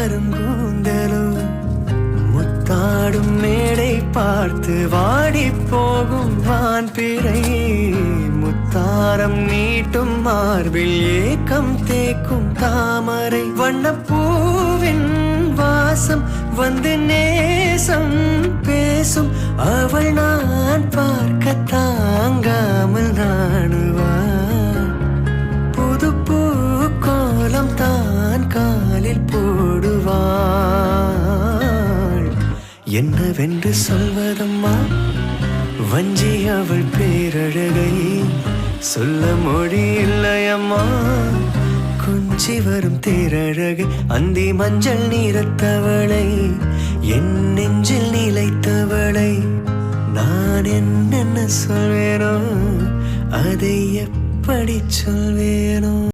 கருங்கூந்தலும் முத்தாடும் மேடை பார்த்து வாடி போகும் வான்பிறை முத்தாரம் நீட்டும் மார்பில் ஏக்கம் தேக்கும் தாமரை வண்ணப்பூவின் வாசம் வந்து நேசம் பேசும் அவள் நான் பார்க்க தாங்காமல் நாணுவாள் புது பூ கோலம் தான் காலில் போடுவாள் என்னவென்று சொல்வதம்மா வஞ்சி அவள் பேரழகை சொல்ல மொழி இல்லையம்மா கொஞ்சி வரும் தேரழகை அந்தி மஞ்சள் நீரத்தவளை என் நெஞ்சில் நிலைத்தவளை நான் என்னென்ன சொல்வேனோ அதை எப்படி சொல்வேனோ.